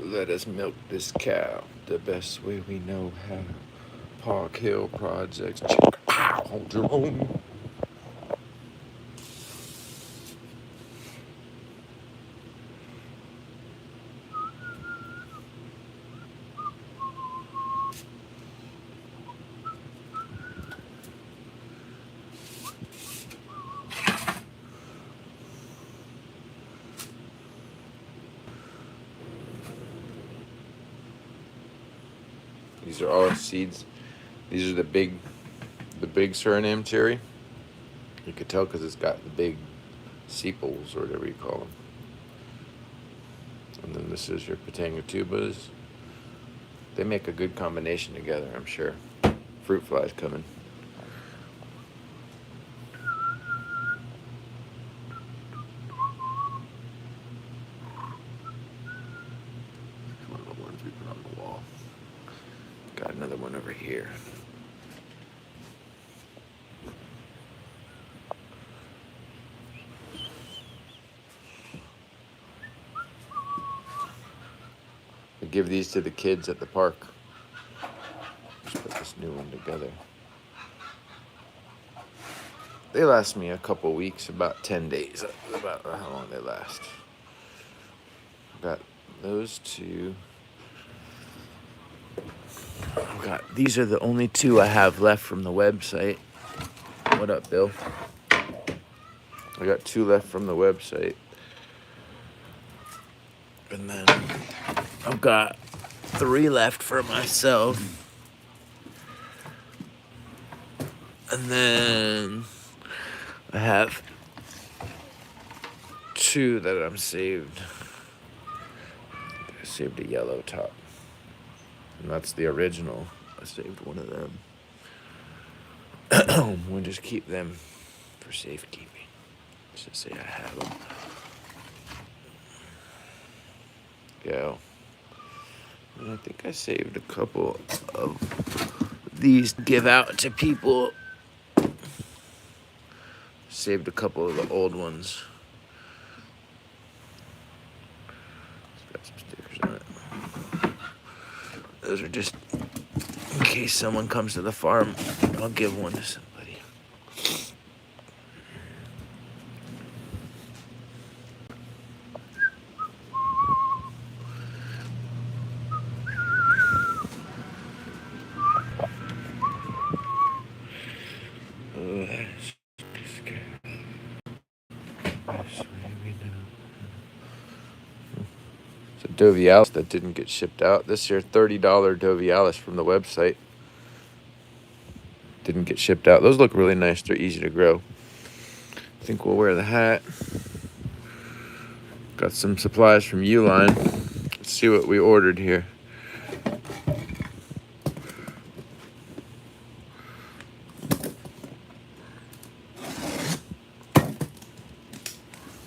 Let us milk this cow the best way we know how. Park Hill Projects. Hold your own. These are all seeds. These are the big Suriname cherry. You could tell because it's got the big sepals or whatever you call them. And then this is your Patanga tubas. They make a good combination together, I'm sure. Fruit flies coming. One of the ones we put on the wall. Got another one over here. I give these to the kids at the park. Just put this new one together. They last me a couple weeks, about 10 days. About how long they last. Got those two. These are the only two I have left from the website. What up, Bill? I got two left from the website. And then I've got 3 left for myself. And then I have 2 that I'm saved. I saved a yellow top. And that's the original. I saved one of them. We'll just keep them for safekeeping. Let's just say I have them. Go. And I think I saved a couple of these to give out to people. Saved a couple of the old ones. It's got some stickers on it. Those are just in case someone comes to the farm. I'll give one to somebody. Dovialis that didn't get shipped out. This here $30 Dovialis from the website didn't get shipped out. Those look really nice. They're easy to grow. I think we'll wear the hat. Got some supplies from Uline. Let's see what we ordered here.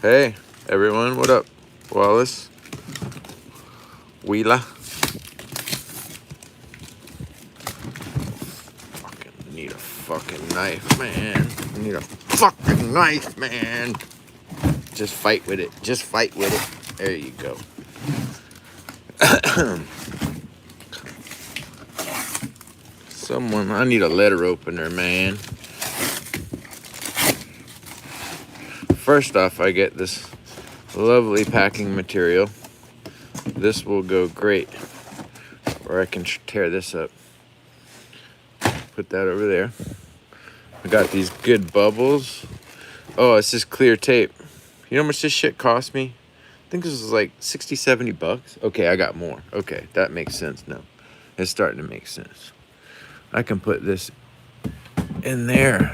Hey, everyone. What up? Wallace? Wheeler. Fucking need a fucking knife, man. I need a fucking knife, man. Just fight with it. Just fight with it. There you go. I need a letter opener, man. First off, I get this lovely packing material. This will go great. Or I can tear this up. Put that over there. I got these good bubbles. Oh, it's just clear tape. You know how much this shit cost me? I think this was like 60, 70 bucks. Okay, I got more. Okay, that makes sense now. It's starting to make sense. I can put this in there.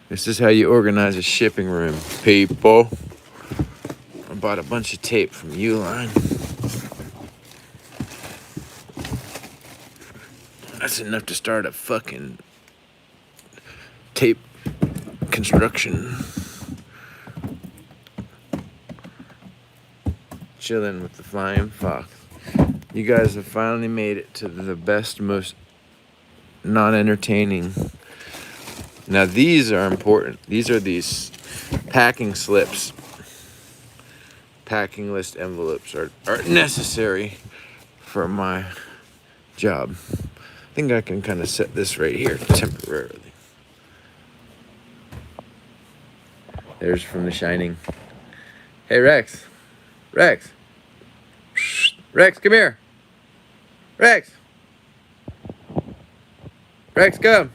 This is how you organize a shipping room, people. I bought a bunch of tape from Uline. That's enough to start a fucking tape construction. Chilling with the flying fox. You guys have finally made it to the best, most non-entertaining. Now these are important. These are these packing slips. packing list envelopes are necessary for my job. I think I can kind of set this right here temporarily. There's from The Shining. Hey, Rex. Rex. Rex, come here. Rex. Rex, come.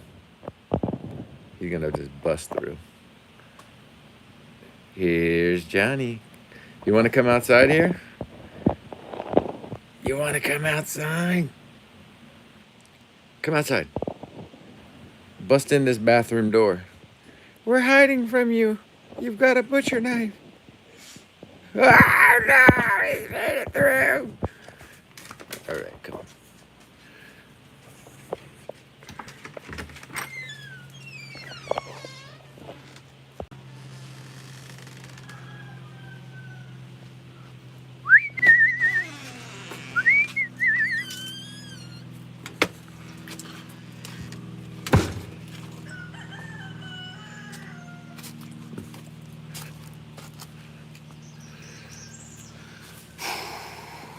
He's gonna just bust through. Here's Johnny. You want to come outside here? You want to come outside? Come outside. Bust in this bathroom door. We're hiding from you. You've got a butcher knife. Oh, no, he's made it through. All right, come on.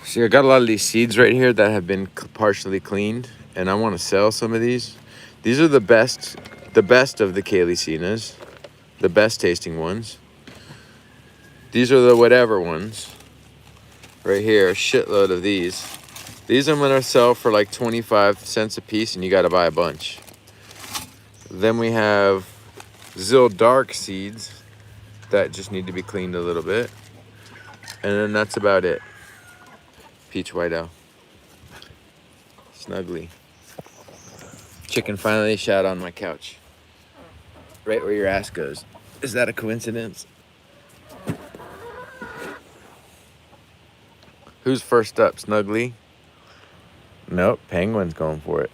See, I got a lot of these seeds right here that have been partially cleaned, and I want to sell some of these. These are the best of the Calicinas, the best tasting ones. These are the whatever ones. Right here, a shitload of these. These I'm gonna sell for like 25 cents a piece, and you gotta buy a bunch. Then we have Zill Dark seeds that just need to be cleaned a little bit. And then that's about it. Peach White Owl. Snuggly. Chicken finally shot on my couch. Right where your ass goes. Is that a coincidence? Who's first up, Snuggly? Nope, Penguin's going for it.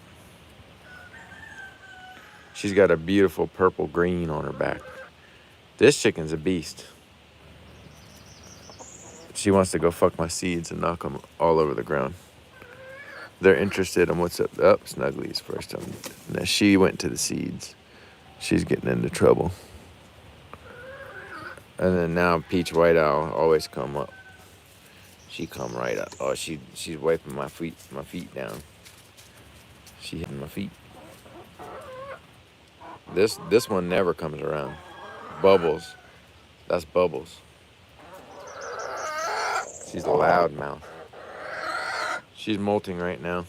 She's got a beautiful purple green on her back. This chicken's a beast. She wants to go fuck my seeds and knock them all over the ground. They're interested in what's up. Oh, Snuggly's first time. Now she went to the seeds. She's getting into trouble. And then now Peach White Owl always come up. She come right up. Oh, she's wiping my feet down. She hitting my feet. This one never comes around. Bubbles. That's Bubbles. She's a loud mouth. She's molting right now.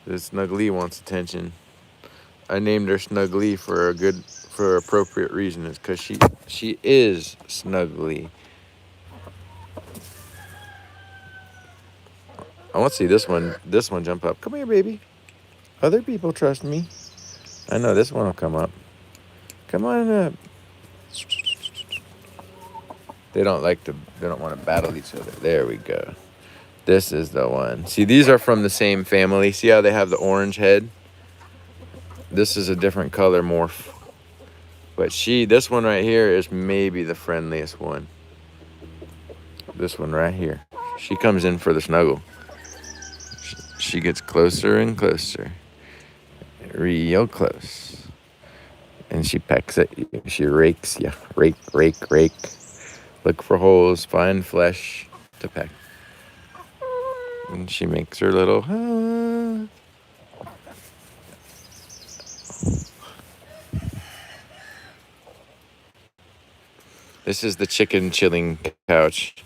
This Snuggly wants attention. I named her Snuggly for appropriate reason. It's because she is Snuggly. I want to see this one jump up. Come here, baby. Other people trust me. I know this one will come up. Come on up. They don't want to battle each other. There we go. This is the one. See, these are from the same family. See how they have the orange head? This is a different color morph. But this one right here is maybe the friendliest one. This one right here. She comes in for the snuggle. She gets closer and closer. Real close. And she pecks at you. She rakes you. Rake. Look for holes. Find flesh to peck. And she makes her little... This is the chicken chilling couch.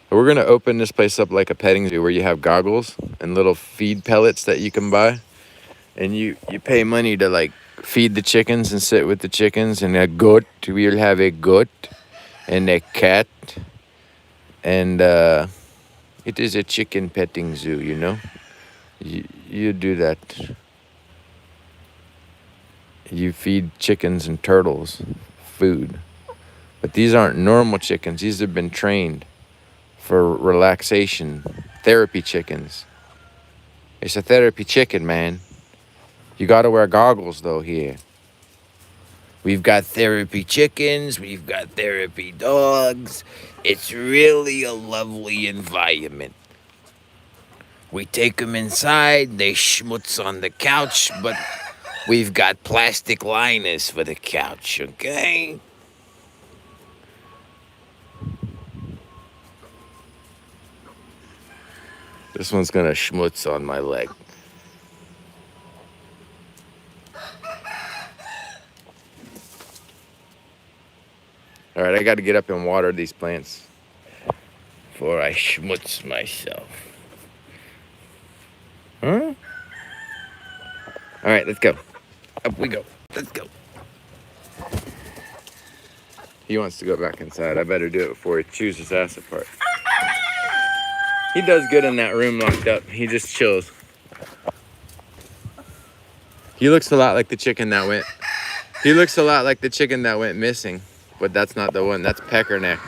We're going to open this place up like a petting zoo where you have goggles and little feed pellets that you can buy. And you pay money to like feed the chickens and sit with the chickens. And a goat, we'll have a goat and a cat. And it is a chicken petting zoo, you know. You do that. You feed chickens and turtles food. But these aren't normal chickens. These have been trained for relaxation. Therapy chickens. It's a therapy chicken, man. You gotta wear goggles, though, here. We've got therapy chickens. We've got therapy dogs. It's really a lovely environment. We take them inside. They schmutz on the couch, but we've got plastic liners for the couch, okay? This one's gonna schmutz on my leg. All right, I got to get up and water these plants before I schmutz myself. Huh? All right, let's go. Up we go. Let's go. He wants to go back inside. I better do it before he chews his ass apart. He does good in that room locked up. He just chills. He looks a lot like the chicken that went. He looks a lot like the chicken that went missing, but that's not the one. That's Peckerneck.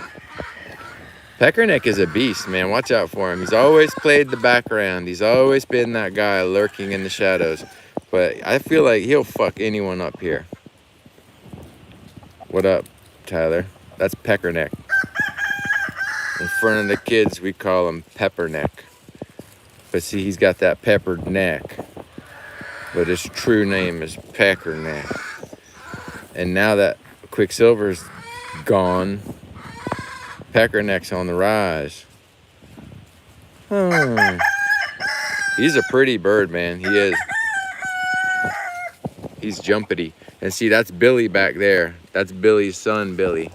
Peckerneck is a beast, man. Watch out for him. He's always played the background. He's always been that guy lurking in the shadows. But I feel like he'll fuck anyone up here. What up, Tyler? That's Peckerneck. In front of the kids, we call him Pepperneck. But see, he's got that peppered neck. But his true name is Peckerneck. And now that Quicksilver's gone, Peckerneck's on the rise. He's a pretty bird, man. He is. He's jumpity. And see, that's Billy back there. That's Billy's son, Billy.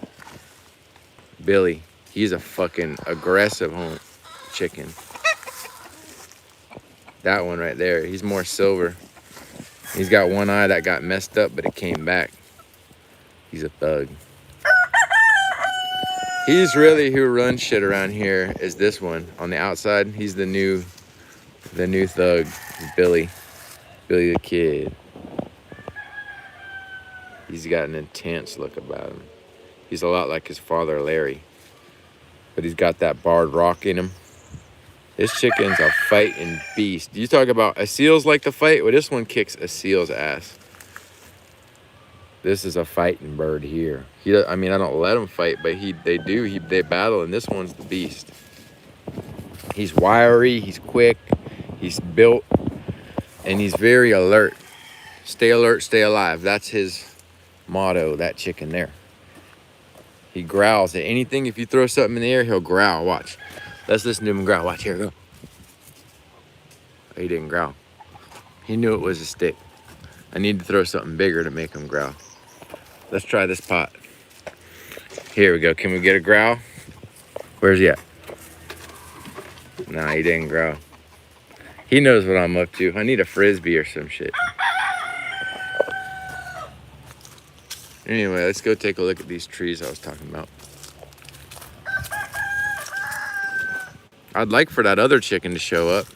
Billy. He's a fucking aggressive chicken. That one right there. He's more silver. He's got one eye that got messed up, but it came back. He's a thug. He's really who runs shit around here is this one on the outside. He's the new thug, Billy. Billy the Kid. He's got an intense look about him. He's a lot like his father, Larry. But he's got that barred rock in him. This chicken's a fighting beast. You talk about a seal's like to fight? Well, this one kicks a seal's ass. This is a fighting bird here. I mean, I don't let him fight, but they battle, and this one's the beast. He's wiry, he's quick, he's built, and he's very alert. Stay alert, stay alive. That's his motto, that chicken there. He growls at anything. If you throw something in the air, he'll growl. Watch. Let's listen to him growl. Watch, here, go. Oh, he didn't growl. He knew it was a stick. I need to throw something bigger to make him growl. Let's try this pot. Here we go. Can we get a growl? Where's he at? Nah, he didn't growl. He knows what I'm up to. I need a Frisbee or some shit. Anyway, let's go take a look at these trees I was talking about. I'd like for that other chicken to show up.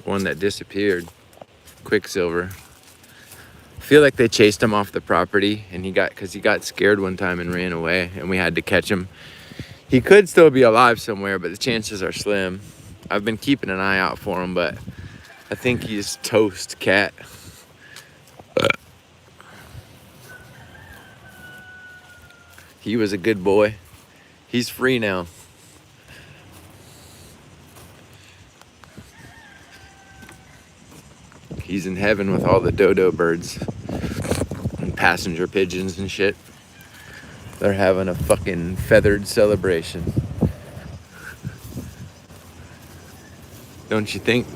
One that disappeared. Quicksilver. I feel like they chased him off the property, and because he got scared one time and ran away, and we had to catch him. He could still be alive somewhere, but the chances are slim. I've been keeping an eye out for him, but I think he's toast, cat. He was a good boy. He's free now. He's in heaven with all the dodo birds and passenger pigeons and shit. They're having a fucking feathered celebration. Don't you think?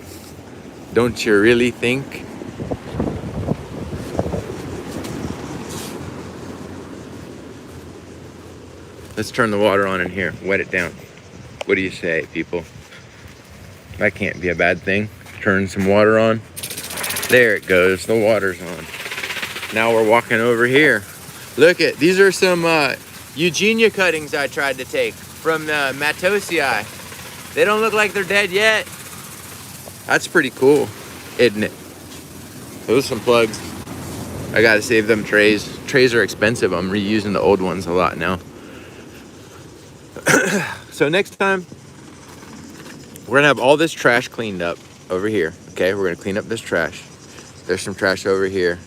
Don't you really think? Let's turn the water on in here, wet it down. What do you say, people? That can't be a bad thing. Turn some water on. There it goes, the water's on. Now we're walking over here. Look at, these are some Eugenia cuttings I tried to take from the Matosii. They don't look like they're dead yet. That's pretty cool, isn't it? Those are some plugs. I gotta save them trays. Trays are expensive. I'm reusing the old ones a lot now. So next time, we're gonna have all this trash cleaned up over here. Okay, we're gonna clean up this trash. There's some trash over here.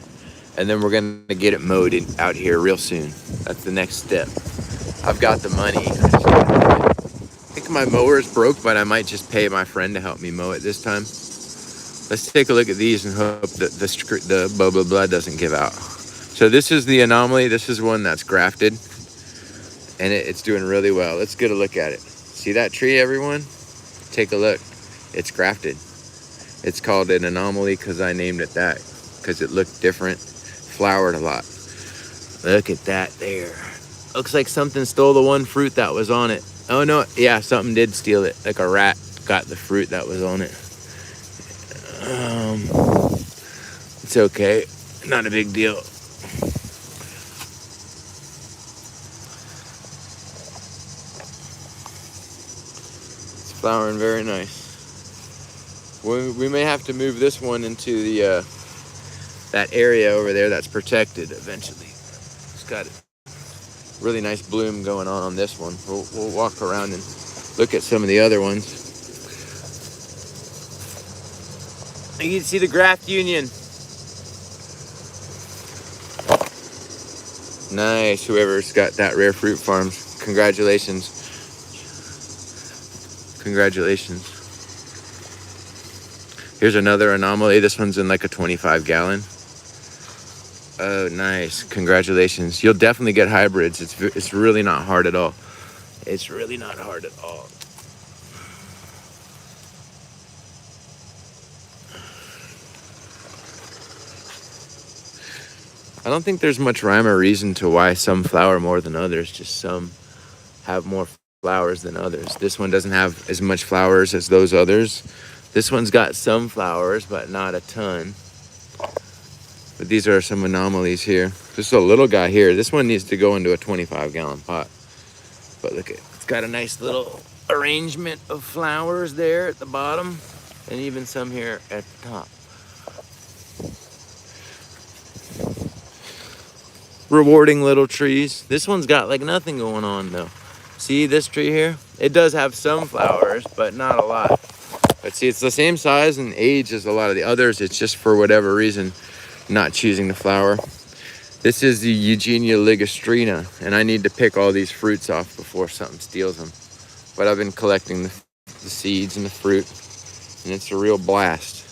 And then we're gonna get it mowed out here real soon. That's the next step. I've got the money. I think my mower is broke, but I might just pay my friend to help me mow it this time. Let's take a look at these and hope that the blah, blah, blah doesn't give out. So this is the Anomaly. This is one that's grafted. And it's doing really well. Let's get a look at it. See that tree, everyone? take a look. It's grafted. It's called an anomaly because I named it that, because it looked different, flowered a lot. Look at that there. Looks like something stole the one fruit that was on it. Oh no, yeah, something did steal it. Like a rat got the fruit that was on it. It's okay, not a big deal. It's flowering very nice. We may have to move this one into the that area over there that's protected eventually. It's got a really nice bloom going on this one. We'll walk around and look at some of the other ones. You can see the graft union. Nice, whoever's got that Rare Fruit Farms. Congratulations. Congratulations. Here's another anomaly. This one's in like a 25 gallon. Oh, nice. Congratulations. You'll definitely get hybrids. It's really not hard at all. It's really not hard at all. I don't think there's much rhyme or reason to why some flower more than others. Just some have more flowers than others. This one doesn't have as much flowers as those others. This one's got some flowers, but not a ton. But these are some anomalies here. This is a little guy here. This one needs to go into a 25 gallon pot. But look at, it's got a nice little arrangement of flowers there at the bottom, and even some here at the top. Rewarding little trees. This one's got like nothing going on though. See this tree here? It does have some flowers, but not a lot. But see, it's the same size and age as a lot of the others. It's just for whatever reason not choosing the flower. This is the Eugenia ligostrina, and I need to pick all these fruits off before something steals them. But I've been collecting the seeds and the fruit, and it's a real blast.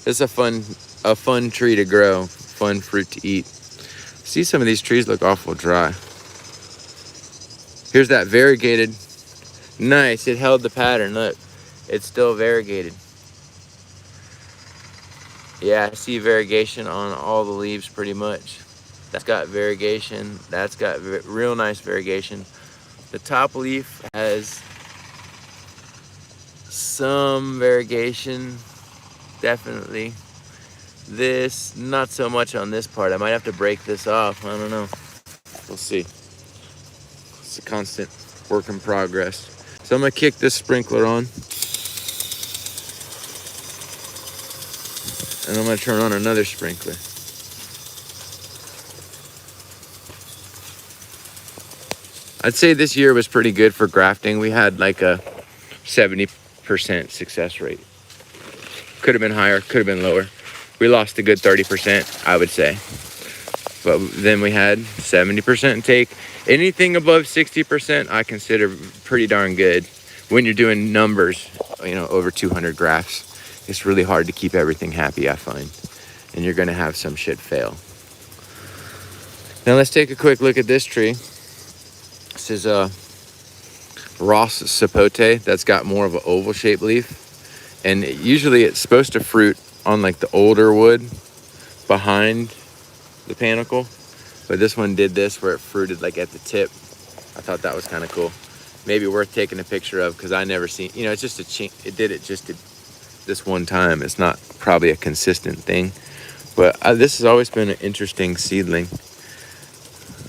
It's a fun tree to grow, fun fruit to eat. See, some of these trees look awful dry. Here's that variegated. Nice, it held the pattern. Look, it's still variegated. Yeah, I see variegation on all the leaves pretty much. That's got variegation. That's got real nice variegation. The top leaf has some variegation, definitely. This, not so much on this part. I might have to break this off. I don't know. We'll see. It's a constant work in progress. So I'm gonna kick this sprinkler on. And I'm gonna turn on another sprinkler. I'd say this year was pretty good for grafting. We had like a 70% success rate. Could have been higher, could have been lower. We lost a good 30%, I would say. But then we had 70% take. Anything above 60%, I consider pretty darn good. When you're doing numbers, you know, over 200 grafts, it's really hard to keep everything happy, I find. And you're gonna have some shit fail. Now let's take a quick look at this tree. This is a Ross sapote that's got more of an oval shaped leaf. And usually it's supposed to fruit on like the older wood behind the panicle. But this one did this where it fruited like at the tip. I thought that was kind of cool. Maybe worth taking a picture of, because I never seen, you know, it's just a chink. It did it just this one time. It's not probably a consistent thing. But this has always been an interesting seedling.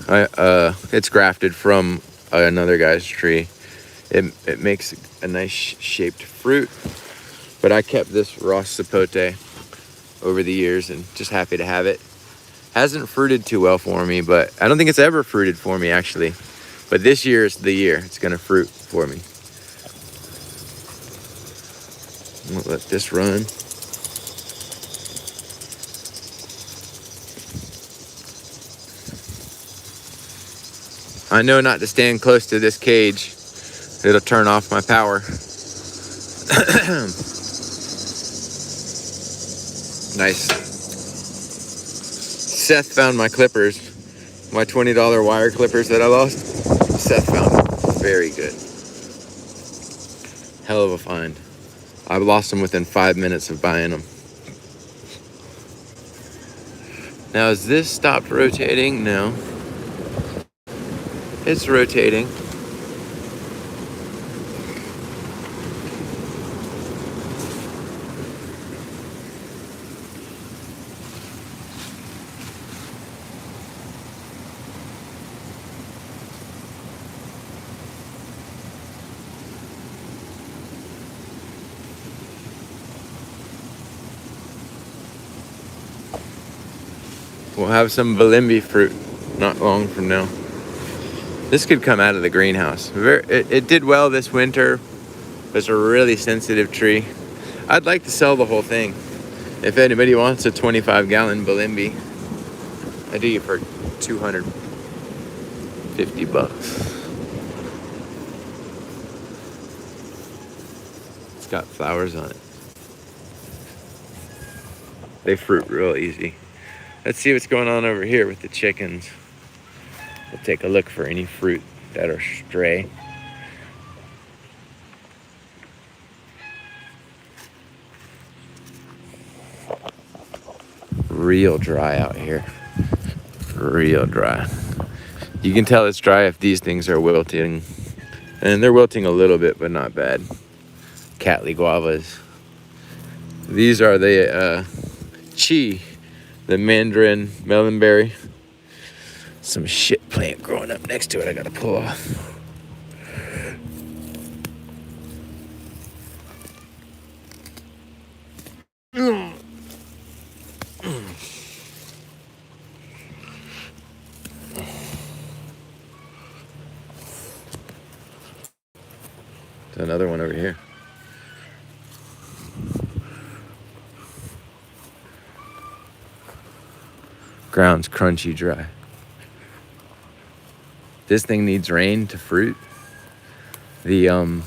It's grafted from another guy's tree. It makes a nice shaped fruit. But I kept this Ross sapote over the years and just happy to have it. Hasn't fruited too well for me, but I don't think it's ever fruited for me actually. But this year is the year it's gonna fruit for me. I'm gonna let this run. I know not to stand close to this cage. It'll turn off my power. Nice. Seth found my clippers, my $20 wire clippers that I lost. Seth found them. Very good. Hell of a find. I lost them within 5 minutes of buying them. Now, has this stopped rotating? No. It's rotating. We'll have some Balimbi fruit not long from now. This could come out of the greenhouse. It did well this winter. It's a really sensitive tree. I'd like to sell the whole thing. If anybody wants a 25-gallon Balimbi, I do it for $250. It's got flowers on it. They fruit real easy. Let's see what's going on over here with the chickens. We'll take a look for any fruit that are stray. Real dry out here. Real dry. You can tell it's dry if these things are wilting. And they're wilting a little bit, but not bad. Cattleya guavas. These are the chi, the mandarin melonberry. Some shit plant growing up next to it I gotta pull off. There's another one over here. Ground's crunchy dry. This thing needs rain to fruit. The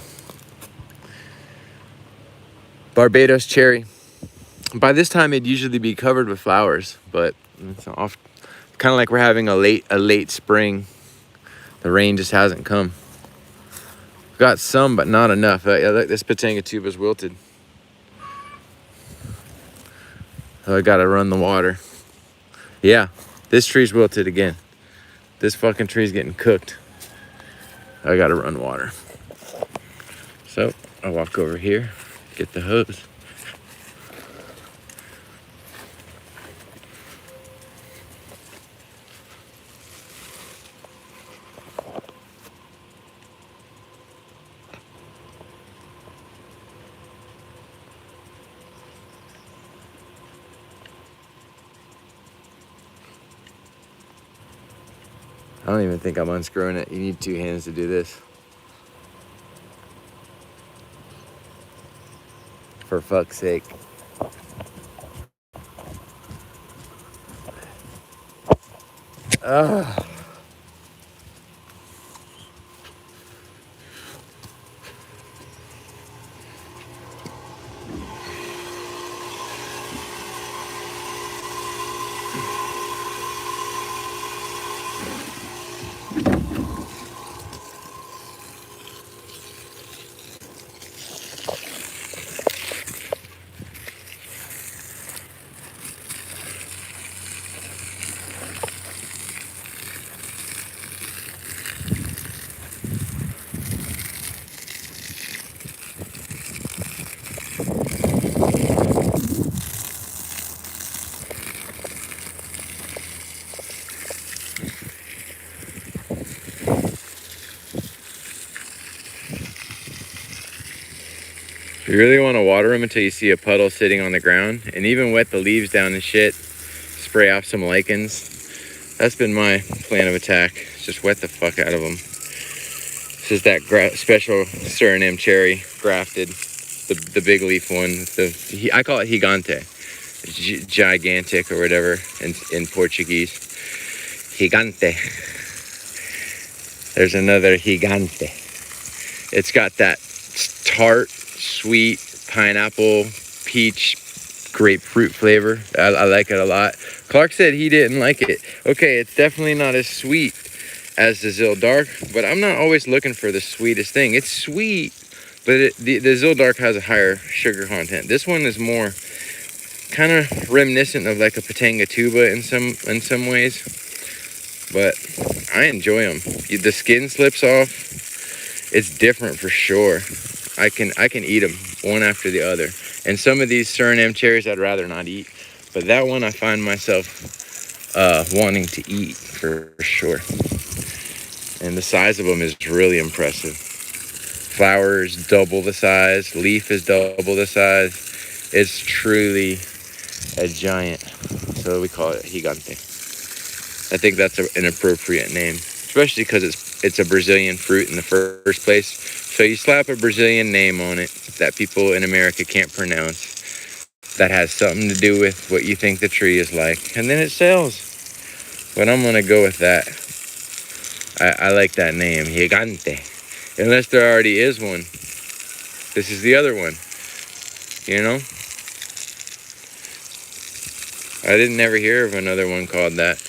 Barbados cherry. By this time it'd usually be covered with flowers, but it's off. Kind of like we're having a late spring. The rain just hasn't come. Got some, but not enough. This Pitanga tuba's wilted. So I gotta run the water. Yeah, this tree's wilted again. This fucking tree's getting cooked. I gotta run water. So I walk over here, get the hose. I don't even think I'm unscrewing it. You need 2 hands to do this. For fuck's sake. Ugh. You really want to water them until you see a puddle sitting on the ground, and even wet the leaves down and shit. Spray off some lichens. That's been my plan of attack. Just wet the fuck out of them. This is that special Suriname cherry grafted, the big leaf one. I call it gigante, gigantic or whatever in Portuguese. Gigante. There's another gigante. It's got that tart, sweet pineapple, peach, grapefruit flavor. I like it a lot. Clark said he didn't like it. Okay, it's definitely not as sweet as the Zill Dark, but I'm not always looking for the sweetest thing. It's sweet, But the Zildark has a higher sugar content. This one is more kind of reminiscent of like a Patanga in some ways. But I enjoy them. The skin slips off. It's different for sure. I can eat them one after the other. And some of these Suriname cherries I'd rather not eat. But that one I find myself wanting to eat for sure. And the size of them is really impressive. Flower is double the size. Leaf is double the size. It's truly a giant. So we call it gigante. I think that's an appropriate name, especially because it's a Brazilian fruit in the first place. So you slap a Brazilian name on it that people in America can't pronounce, that has something to do with what you think the tree is like, and then it sells. But I'm gonna go with that. I like that name, gigante. Unless there already is one. This is the other one, you know? I didn't ever hear of another one called that,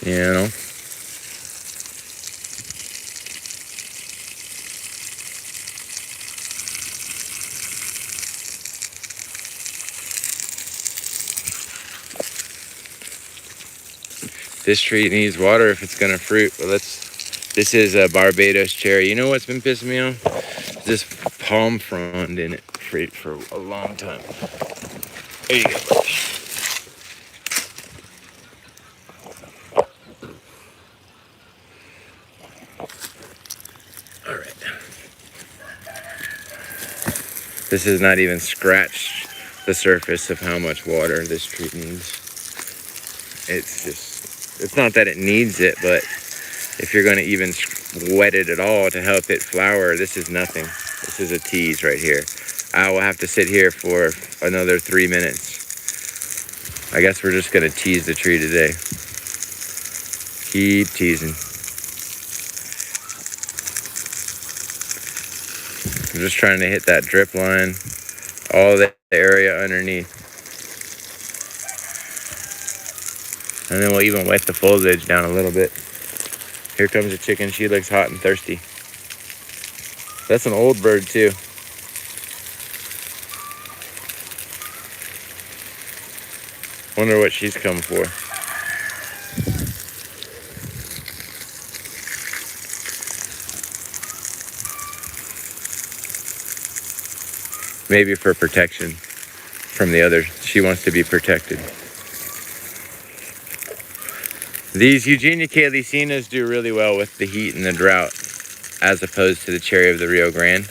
you know? This tree needs water if it's gonna fruit, but this is a Barbados cherry. You know what's been pissing me off? This palm frond in it for a long time. There you go. All right. This has not even scratched the surface of how much water this tree needs. It's not that it needs it, but if you're gonna even wet it at all to help it flower, this is nothing. This is a tease right here. I will have to sit here for another 3 minutes. I guess we're just gonna tease the tree today. Keep teasing. I'm just trying to hit that drip line, all the area underneath. And then we'll even wet the foliage down a little bit. Here comes a chicken. She looks hot and thirsty. That's an old bird too. Wonder what she's come for. Maybe for protection from the others. She wants to be protected. These Eugenia calicinas do really well with the heat and the drought, as opposed to the cherry of the Rio Grande.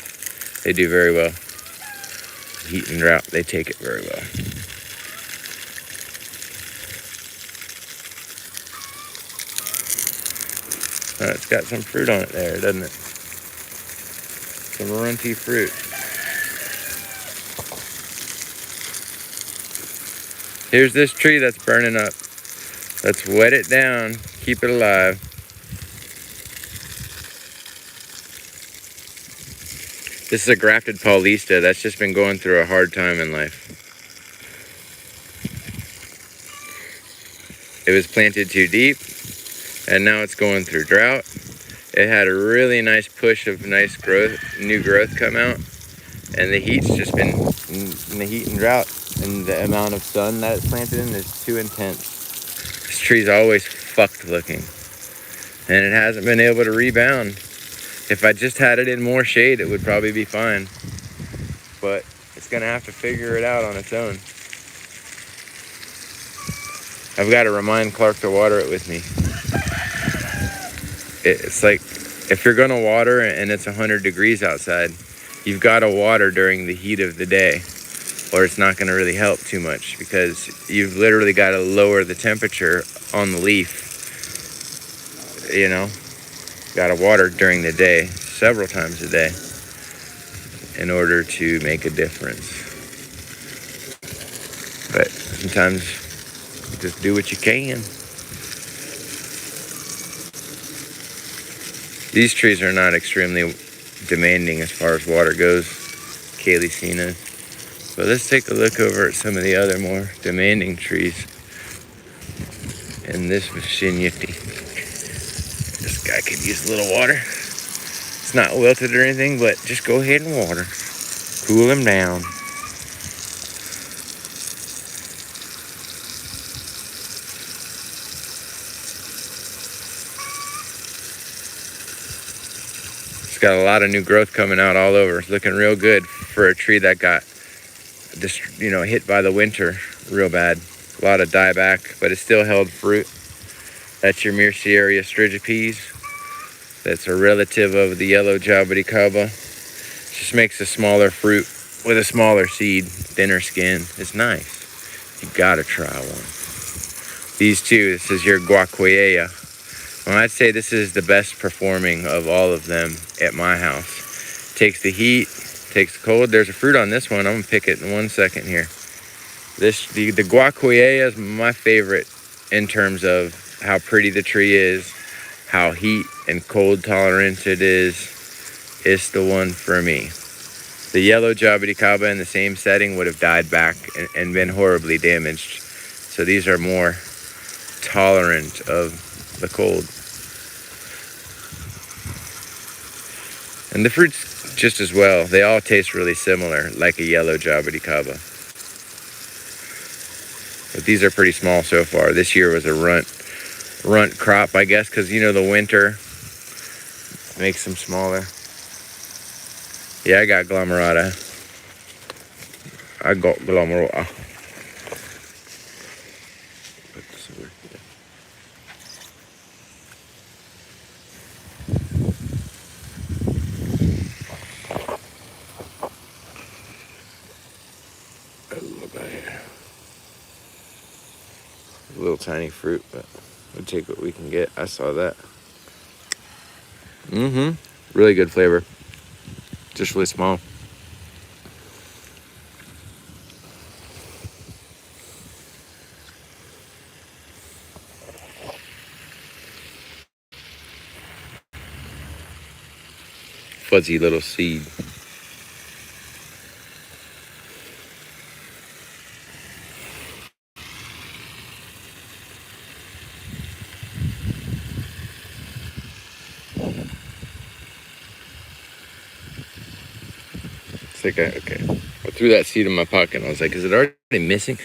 They do very well. Heat and drought, they take it very well. Oh, it's got some fruit on it there, doesn't it? Some runty fruit. Here's this tree that's burning up. Let's wet it down, keep it alive. This is a grafted Paulista that's just been going through a hard time in life. It was planted too deep, and now it's going through drought. It had a really nice push of nice growth, new growth come out, and the heat's just been, in the heat and drought, and the amount of sun that it's planted in is too intense. This tree's always fucked looking, and it hasn't been able to rebound. If I just had it in more shade, it would probably be fine, but it's gonna have to figure it out on its own. I've got to remind Clark to water it with me. It's like, if you're gonna water and it's 100 degrees outside, you've got to water during the heat of the day, or it's not gonna really help too much, because you've literally got to lower the temperature on the leaf. You know, got to water during the day, several times a day, in order to make a difference. But sometimes you just do what you can. These trees are not extremely demanding as far as water goes, Calycina. But let's take a look over at some of the other more demanding trees in this vicinity. This guy could use a little water. It's not wilted or anything, but just go ahead and water. Cool them down. It's got a lot of new growth coming out all over. It's looking real good for a tree that got just, hit by the winter real bad. A lot of dieback, but it still held fruit. That's your Myrcearia strigipes. That's a relative of the yellow Jaboticaba. Just makes a smaller fruit with a smaller seed, thinner skin. It's nice. You gotta try one. These two, this is your Guaquiea. Well, I'd say this is the best performing of all of them at my house. Takes the heat, takes the cold. There's a fruit on this one. I'm gonna pick it in 1 second here. The Guaquiea is my favorite in terms of how pretty the tree is, how heat and cold tolerant it is. It's the one for me. The yellow Jaboticaba in the same setting would have died back and been horribly damaged. So these are more tolerant of the cold. And the fruits just as well. They all taste really similar, like a yellow Jaboticaba. But these are pretty small so far. This year was a runt crop, I guess, because the winter makes them smaller. Yeah, I got glomerata. A little tiny fruit, but we'll take what we can get. I saw that. Really good flavor. Just really small. Fuzzy little seed. It's like, okay. I threw that seed in my pocket and I was like, is it already missing?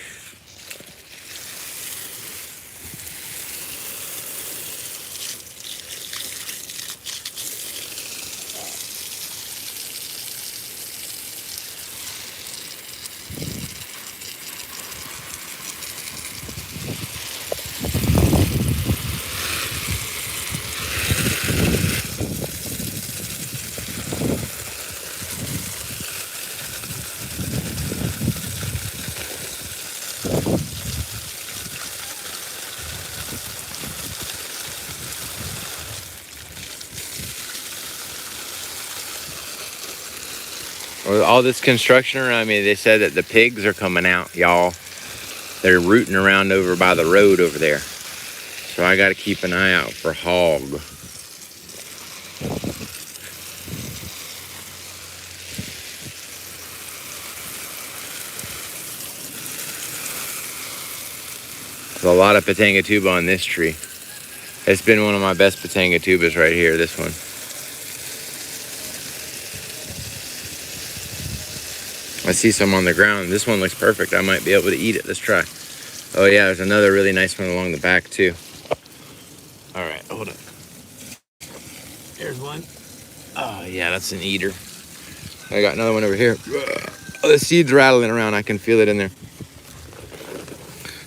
With all this construction around me, they said that the pigs are coming out, y'all. They're rooting around over by the road over there. So I got to keep an eye out for hog. There's a lot of Pitanga on this tree. It's been one of my best Pitanga right here, this one. I see some on the ground. This one looks perfect. I might be able to eat it. Let's try. Oh yeah, there's another really nice one along the back too. All right, hold on. There's one. Oh yeah, that's an eater. I got another one over here. Oh, the seed's rattling around. I can feel it in there.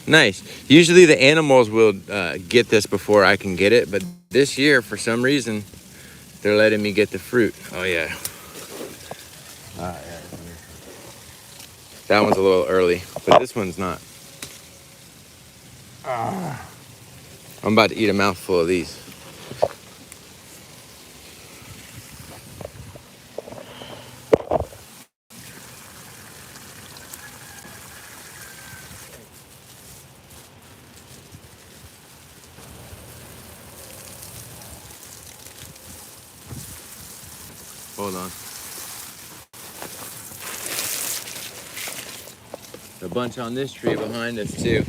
Nice. Usually the animals will get this before I can get it, but this year, for some reason, they're letting me get the fruit. Oh yeah. Yeah. That one's a little early, but this one's not. I'm about to eat a mouthful of these. Hold on. A bunch on this tree behind us too.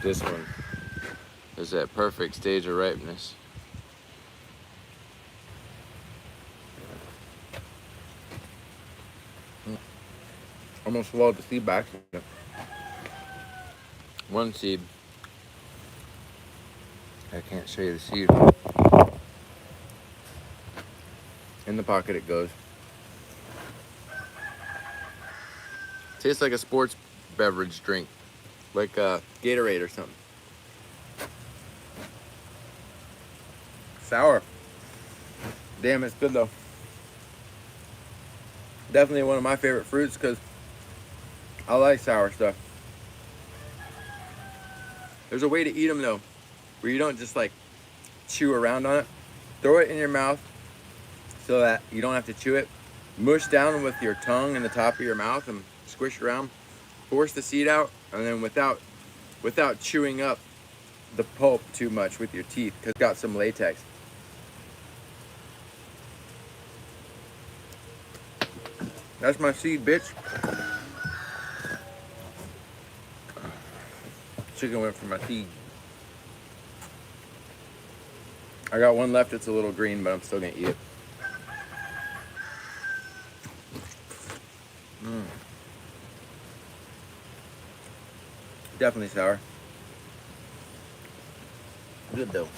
This one is at perfect stage of ripeness. Almost swallowed the seed back. One seed. I can't show you the seed. In the pocket it goes. Tastes like a sports beverage drink. Like a Gatorade or something. Sour. Damn, it's good though. Definitely one of my favorite fruits because I like sour stuff. There's a way to eat them though, where you don't just like chew around on it. Throw it in your mouth so that you don't have to chew it. Mush down with your tongue in the top of your mouth and squish around. Force the seed out, and then without chewing up the pulp too much with your teeth, because it's got some latex. That's my seed, bitch. Chicken went for my seed. I got one left. It's a little green, but I'm still gonna eat it. Definitely sour. Good though.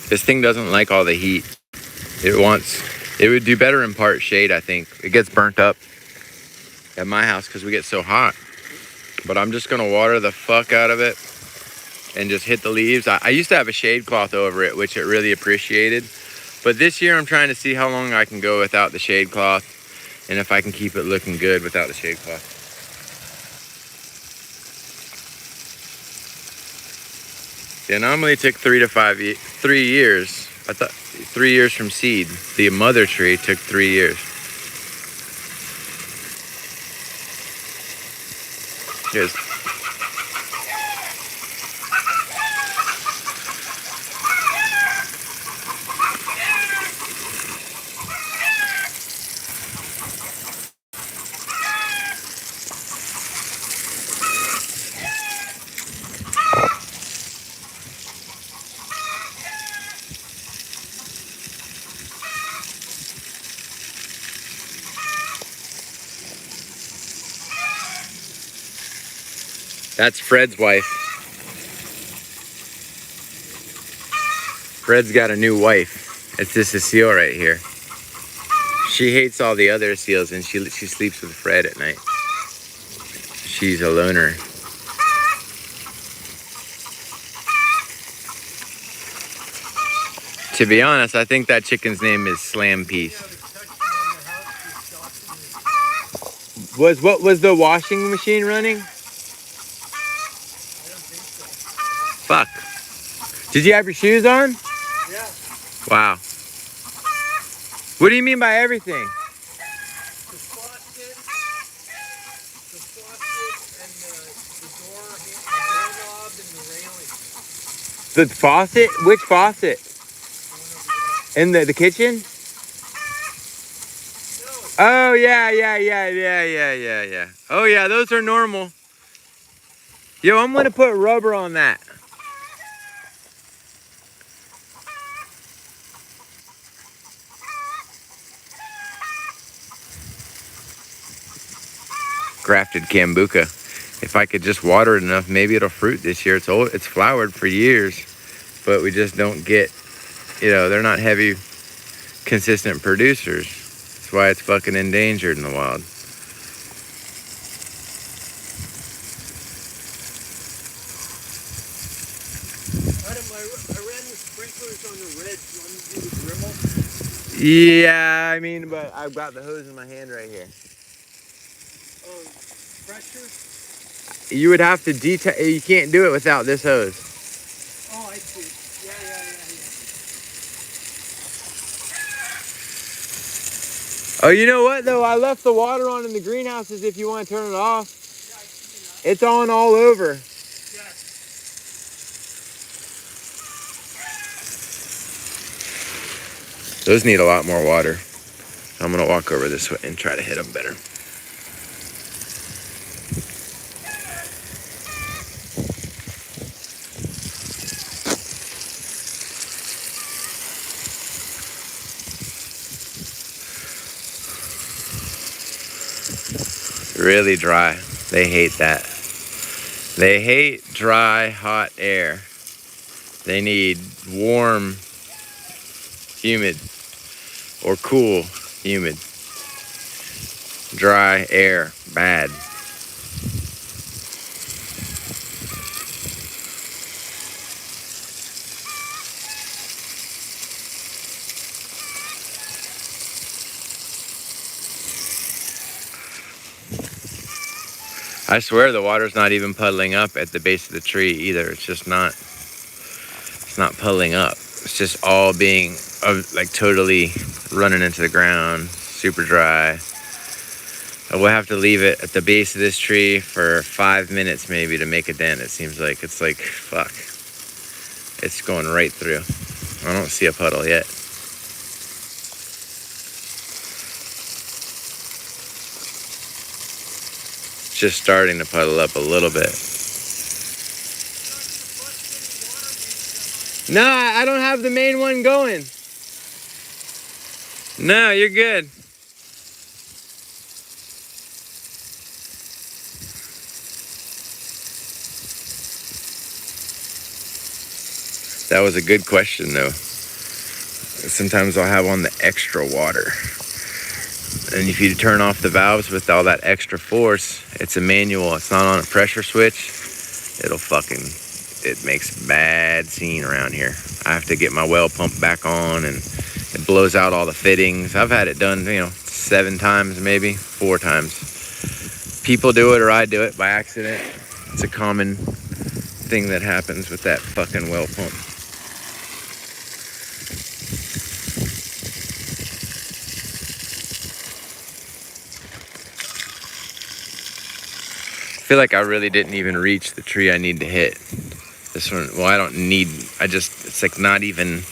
This thing doesn't like all the heat. It would do better in part shade, I think. It gets burnt up at my house because we get so hot. But I'm just gonna water the fuck out of it and just hit the leaves. I used to have a shade cloth over it, which it really appreciated. But this year I'm trying to see how long I can go without the shade cloth and if I can keep it looking good without the shade cloth. The Anomaly took 3 years. I thought 3 years from seed. The mother tree took 3 years. Here's That's Fred's wife. Fred's got a new wife. It's this seal right here. She hates all the other seals and she sleeps with Fred at night. She's a loner. To be honest, I think that chicken's name is Slam Piece. What was the washing machine running? Fuck. Did you have your shoes on? Yeah. Wow. What do you mean by everything? The faucet and the doorknob and the railing. The faucet? Which faucet? In the kitchen? No. Oh, yeah. Oh, yeah, those are normal. Yo, I'm gonna put rubber on that. Grafted Cambuca. If I could just water it enough, maybe it'll fruit this year. It's flowered for years, but we just don't get, they're not heavy, consistent producers. That's why it's fucking endangered in the wild. I ran the sprinklers on the red. You want me to do the Dremel? Yeah, I mean, but I've got the hose in my hand right here. Pressure? You would have to detail. You can't do it without this hose. Oh, I see. Yeah. Oh, you know what though? I left the water on in the greenhouses if you want to turn it off. Yeah, I see It's on all over. that. Yes. Those need a lot more water. I'm gonna walk over this way and try to hit them better. Really dry. They hate that. They hate dry, hot air. They need warm, humid, or cool, humid. Dry air, bad. I swear the water's not even puddling up at the base of the tree either. It's just not, it's not puddling up. It's just all being like totally running into the ground, super dry. We'll have to leave it at the base of this tree for 5 minutes maybe to make a dent. It seems like it's like, fuck. It's going right through. I don't see a puddle yet. It's just starting to puddle up a little bit. No, I don't have the main one going. No, you're good. That was a good question though. Sometimes I'll have on the extra water. And if you turn off the valves with all that extra force, it's a manual, it's not on a pressure switch. It makes a bad scene around here. I have to get my well pump back on and it blows out all the fittings. I've had it done, 7 times, maybe 4 times. People do it or I do it by accident. It's a common thing that happens with that fucking well pump. I feel like I really didn't even reach the tree I need to hit. This one, well, it's like not even,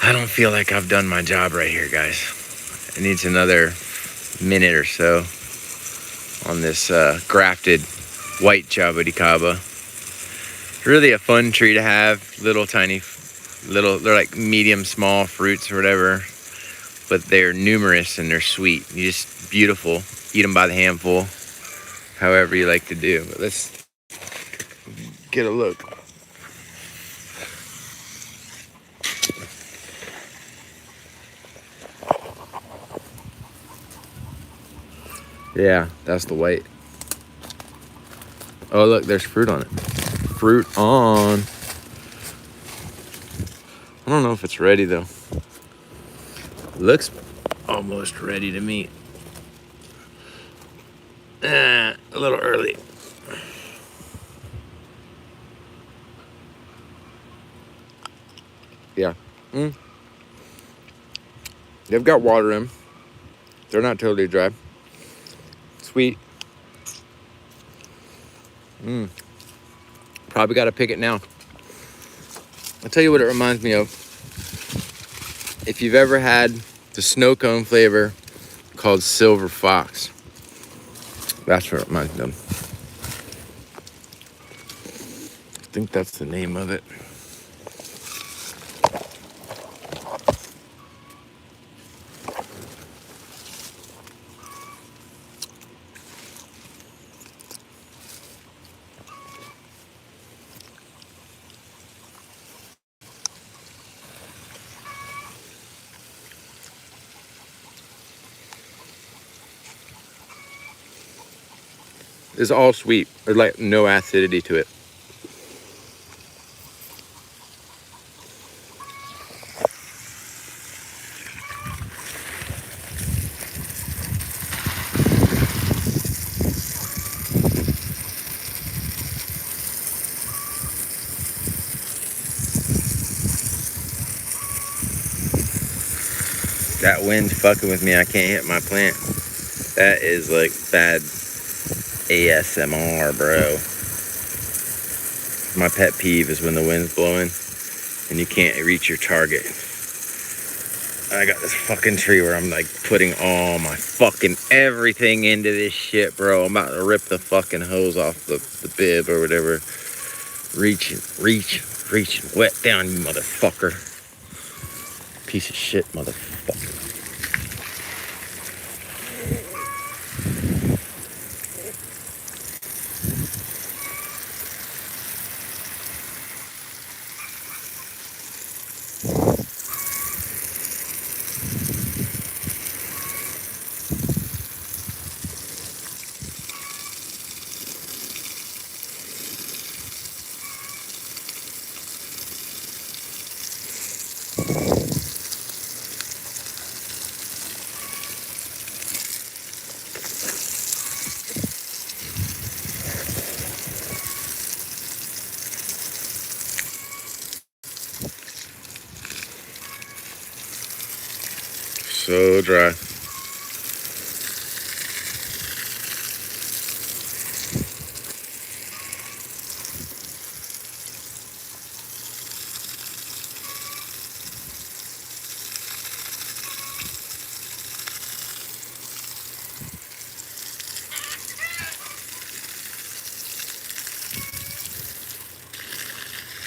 I don't feel like I've done my job right here, guys. It needs another minute or so on this grafted white Jaboticaba. Really a fun tree to have. They're like medium small fruits or whatever, but they're numerous and they're sweet. Beautiful. Eat them by the handful, however you like to do. But let's get a look. Yeah, that's the white. Oh, look, there's fruit on it. Fruit on. I don't know if it's ready though. Looks almost ready to me. A little early. Yeah. They've got water in. They're not totally dry. Sweet. Probably got to pick it now. I'll tell you what it reminds me of. If you've ever had the snow cone flavor called Silver Fox, that's what it reminds me of. I think that's the name of it. It's all sweet. There's like no acidity to it. That wind's fucking with me. I can't hit my plant. That is like bad ASMR, bro. My pet peeve is when the wind's blowing and you can't reach your target. I got this fucking tree where I'm like putting all my fucking everything into this shit, bro. I'm about to rip the fucking hose off the bib or whatever. Reaching, wet down, you motherfucker. Piece of shit, motherfucker. So dry.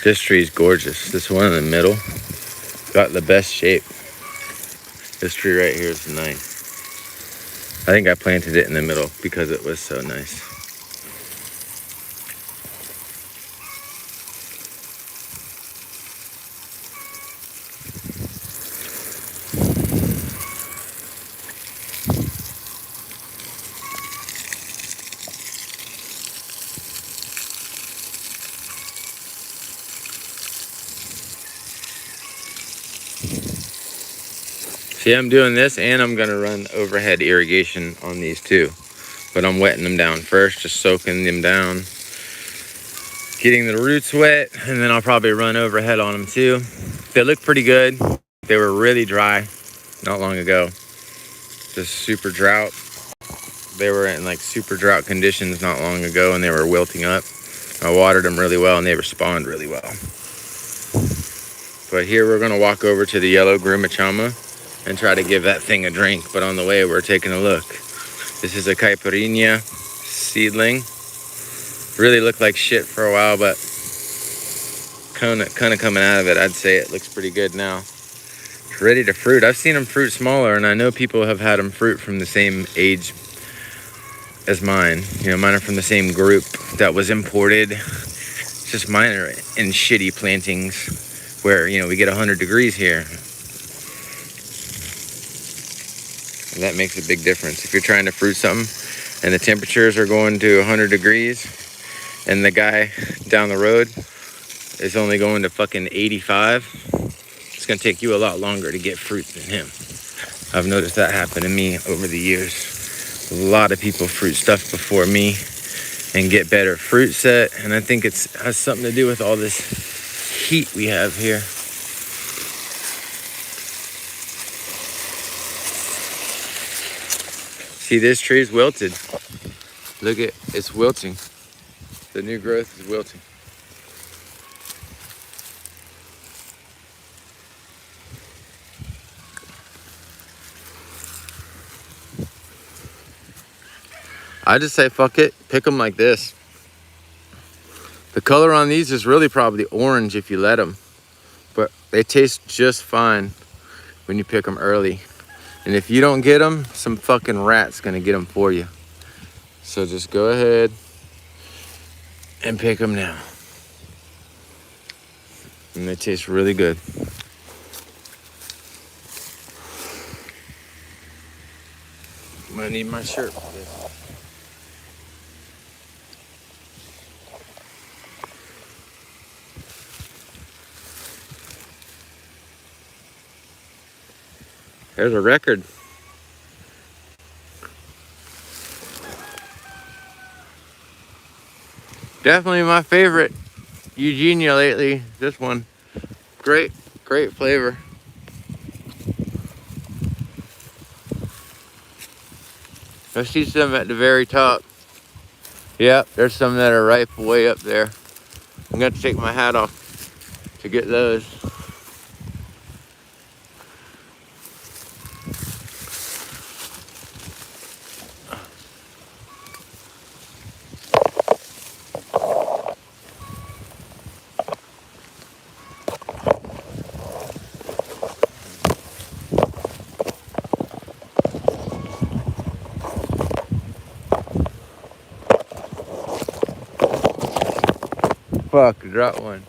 This tree is gorgeous. This one in the middle got the best shape. This tree right here is nice. I think I planted it in the middle because it was so nice. See, I'm doing this and I'm gonna run overhead irrigation on these too. But I'm wetting them down first, just soaking them down, getting the roots wet, and then I'll probably run overhead on them too. They look pretty good. They were really dry not long ago. Just super drought. They were in like super drought conditions not long ago and they were wilting up. I watered them really well and they respond really well. But here we're gonna walk over to the yellow Grimachama and try to give that thing a drink. But on the way, we're taking a look. This is a Plinia seedling. Really looked like shit for a while, but kind of coming out of it, I'd say it looks pretty good now. It's ready to fruit. I've seen them fruit smaller, and I know people have had them fruit from the same age as mine. You know, mine are from the same group that was imported. It's just mine are in shitty plantings where, you know, we get 100 degrees here. And that makes a big difference. If you're trying to fruit something and the temperatures are going to 100 degrees and the guy down the road is only going to fucking 85, it's gonna take you a lot longer to get fruit than him. I've noticed that happen to me over the years. A lot of people fruit stuff before me and get better fruit set, and I think it has something to do with all this heat we have here. See, this tree is wilted. Look at, it's wilting. The new growth is wilting. I just say fuck it, pick them like this. The color on these is really probably orange if you let them, but they taste just fine when you pick them early. And if you don't get them, some fucking rat's gonna get them for you. So just go ahead and pick them now. And they taste really good. I need my shirt for this. There's a record. Definitely my favorite Eugenia lately, this one. Great flavor. I see some at the very top. Yep, there's some that are ripe way up there. I'm gonna take my hat off to get those. Fuck, I dropped one.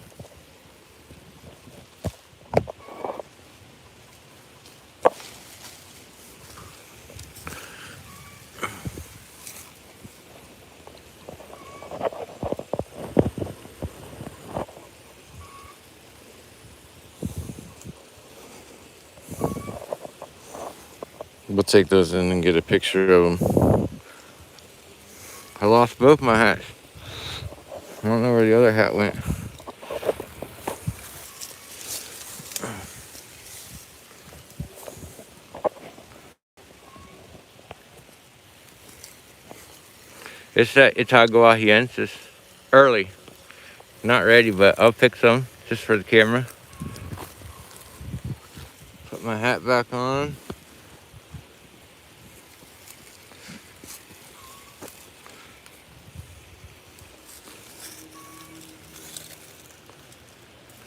We'll take those in and get a picture of them. I lost both my hats. I don't know where the other hat went. It's that Itaguahiensis. Early. Not ready, but I'll pick some just for the camera. Put my hat back on.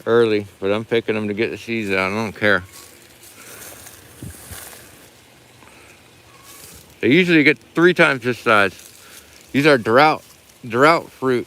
Early, but I'm picking them to get the seeds out. I don't care. They usually get 3 times this size. These are drought fruit.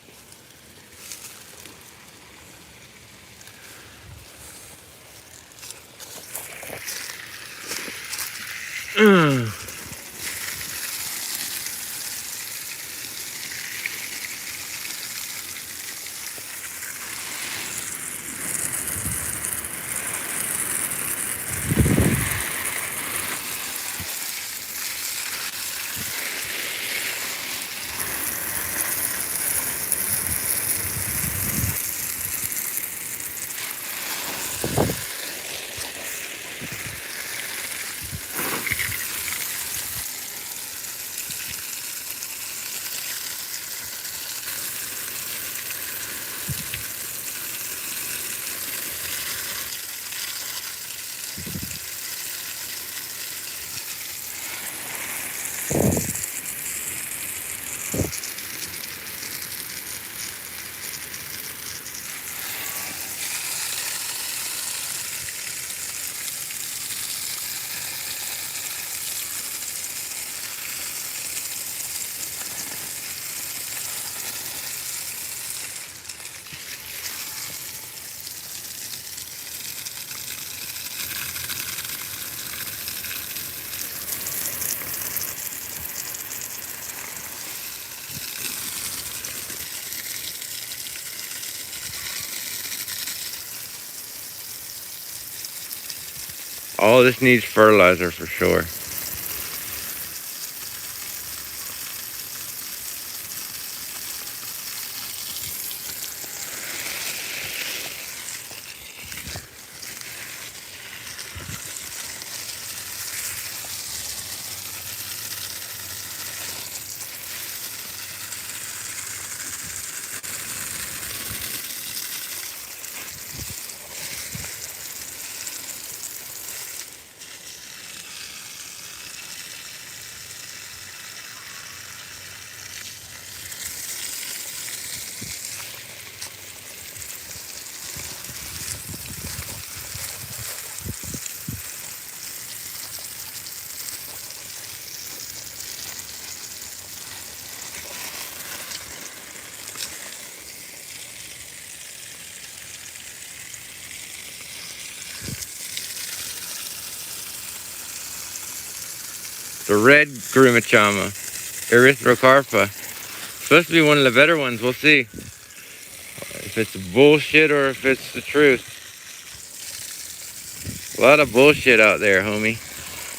All this needs fertilizer for sure. The red Grumachama, Erythrocarpa. Supposed to be one of the better ones. We'll see if it's bullshit or if it's the truth. A lot of bullshit out there, homie.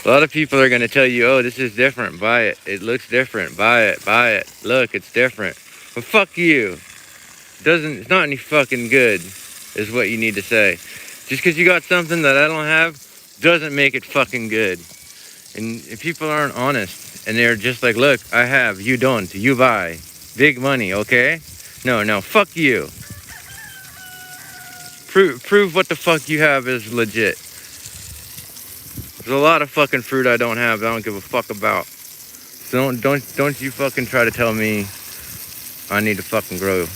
A lot of people are gonna tell you, oh, this is different, buy it. It looks different, buy it, buy it. Look, it's different. But fuck you. It's not any fucking good, is what you need to say. Just because you got something that I don't have, doesn't make it fucking good. And if people aren't honest, And they're just like, look, I have, you don't, you buy. Big money, okay? No, fuck you. Prove what the fuck you have is legit. There's a lot of fucking fruit I don't have that I don't give a fuck about. So don't you fucking try to tell me I need to fucking grow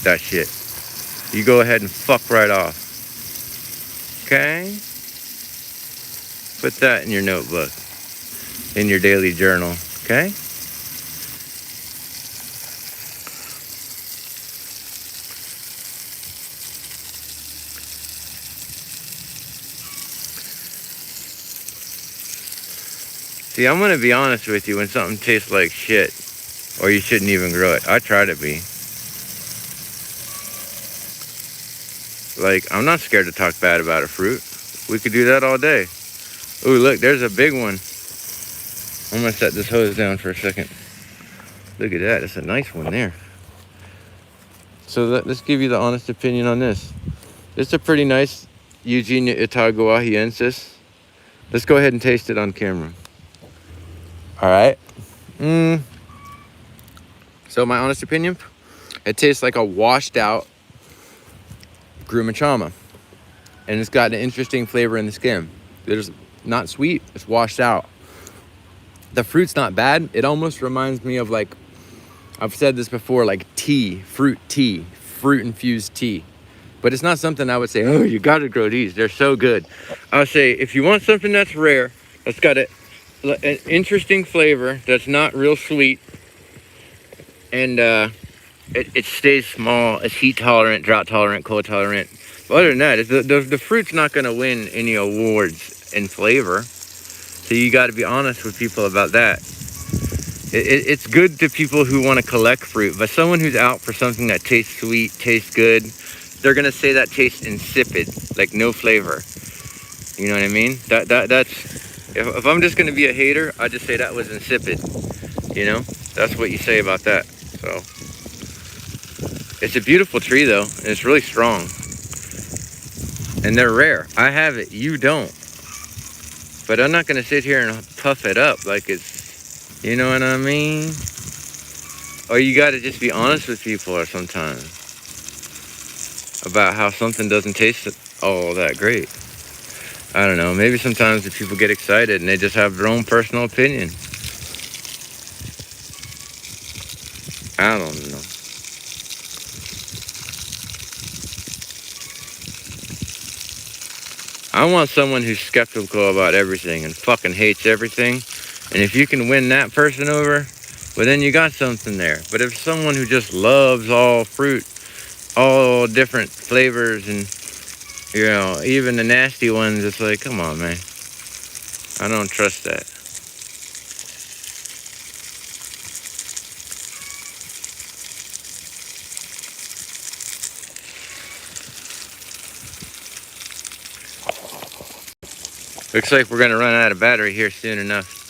that shit. You go ahead and fuck right off. Okay? Put that in your notebook. In your daily journal. Okay? See, I'm gonna be honest with you, when something tastes like shit, or you shouldn't even grow it, I try to be. Like, I'm not scared to talk bad about a fruit. We could do that all day. Ooh, look, there's a big one. I'm gonna set this hose down for a second. Look at that, it's a nice one there. So let's give you the honest opinion on this. It's a pretty nice Eugenia Itaguahiensis. Let's go ahead and taste it on camera. All right. So my honest opinion, it tastes like a washed out Grumachama. And it's got an interesting flavor in the skin. It's not sweet, it's washed out. The fruit's not bad. It almost reminds me of, like, I've said this before, like tea, fruit infused tea. But it's not something I would say, oh, you gotta grow these, they're so good. I'll say, if you want something that's rare, that's got an interesting flavor, that's not real sweet, and it stays small, it's heat tolerant, drought tolerant, cold tolerant. But other than that, the fruit's not gonna win any awards in flavor. So you gotta be honest with people about that. It's good to people who want to collect fruit, but someone who's out for something that tastes sweet, tastes good, they're gonna say that tastes insipid, like no flavor. You know what I mean? That's if I'm just gonna be a hater, I just say that was insipid. You know, that's what you say about that. So it's a beautiful tree though, and it's really strong, and they're rare. I have it, you don't. But I'm not gonna sit here and puff it up like it's, you know what I mean? Or you gotta just be honest with people or sometimes about how something doesn't taste all that great. I don't know, maybe sometimes the people get excited and they just have their own personal opinion. I don't know. I want someone who's skeptical about everything and fucking hates everything. And if you can win that person over, well, then you got something there. But if someone who just loves all fruit, all different flavors, and, you know, even the nasty ones, it's like, come on, man. I don't trust that. Looks like we're gonna run out of battery here soon enough.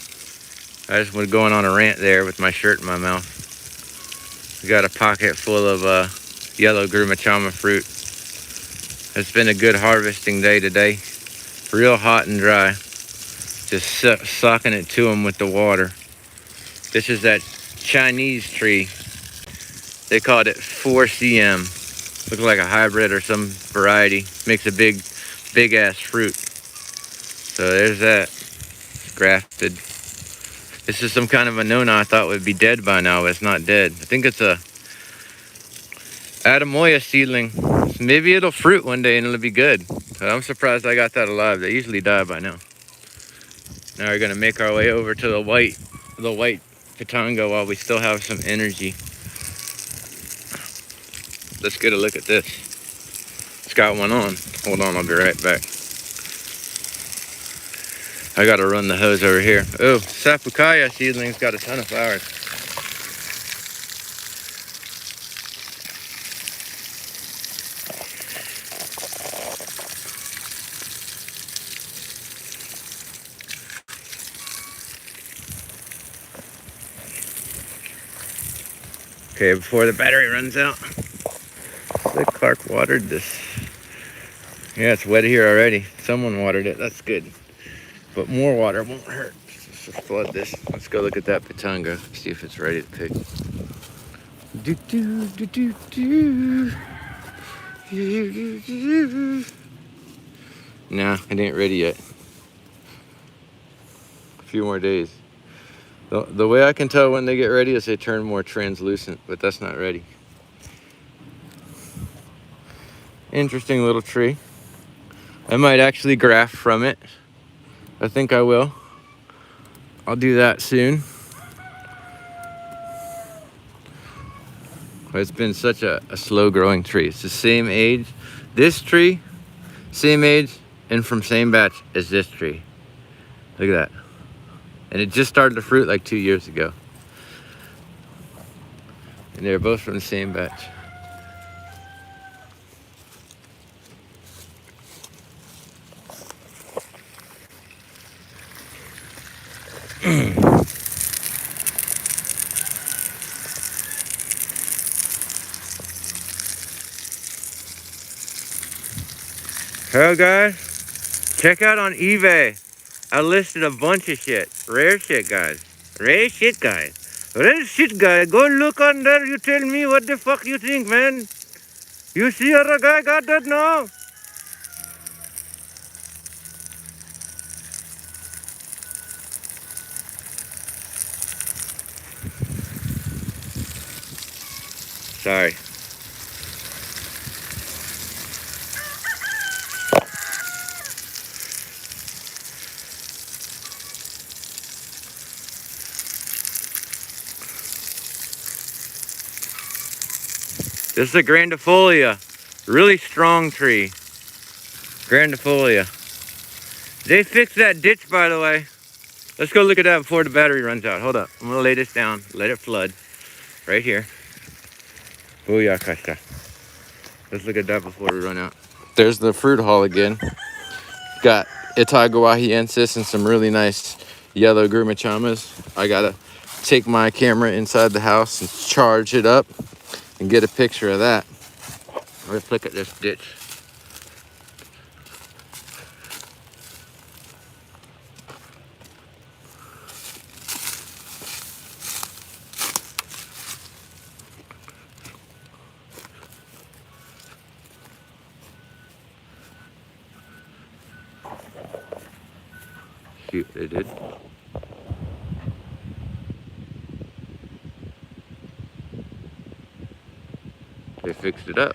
I just was going on a rant there with my shirt in my mouth. We got a pocket full of yellow Grumachama fruit. It's been a good harvesting day today. Real hot and dry. Just sucking it to them with the water. This is that Chinese tree. They called it 4CM. Looks like a hybrid or some variety. Makes a big ass fruit. So there's that. It's grafted. This is some kind of a Nona I thought would be dead by now, but it's not dead. I think it's a Anomaly seedling. Maybe it'll fruit one day and it'll be good. But I'm surprised I got that alive. They usually die by now. Now we're gonna make our way over to the white Pitanga while we still have some energy. Let's get a look at this. It's got one on. Hold on, I'll be right back. I gotta run the hose over here. Oh, Sapukaya seedling's got a ton of flowers. Okay, before the battery runs out. Slick Clark watered this. Yeah, it's wet here already. Someone watered it, that's good. But more water won't hurt. Let's just flood this. Let's go look at that pitanga. See if it's ready to pick. Do, do, do, do, do. Nah, it ain't ready yet. A few more days. The way I can tell when they get ready is they turn more translucent, but that's not ready. Interesting little tree. I might actually graft from it. I think I will. I'll do that soon. It's been such a slow growing tree. It's the same age. This tree, same age and from same batch as this tree. Look at that. And it just started to fruit like 2 years ago. And they're both from the same batch. Hello guys, check out on eBay. I listed a bunch of shit. Rare shit, guys. Rare shit, guys. Rare shit, guys. Go look on there. You tell me what the fuck you think, man. You see other guy got that now? Sorry. This is a grandifolia. Really strong tree. Grandifolia. They fixed that ditch, by the way. Let's go look at that before the battery runs out. Hold up. I'm going to lay this down. Let it flood. Right here. Booyakasha. Let's look at that before we run out. There's the fruit haul again. Got Itagawahiensis and some really nice yellow grumachamas. I got to take my camera inside the house and charge it up and get a picture of that. Let's look at this ditch. See what they did. They fixed it up.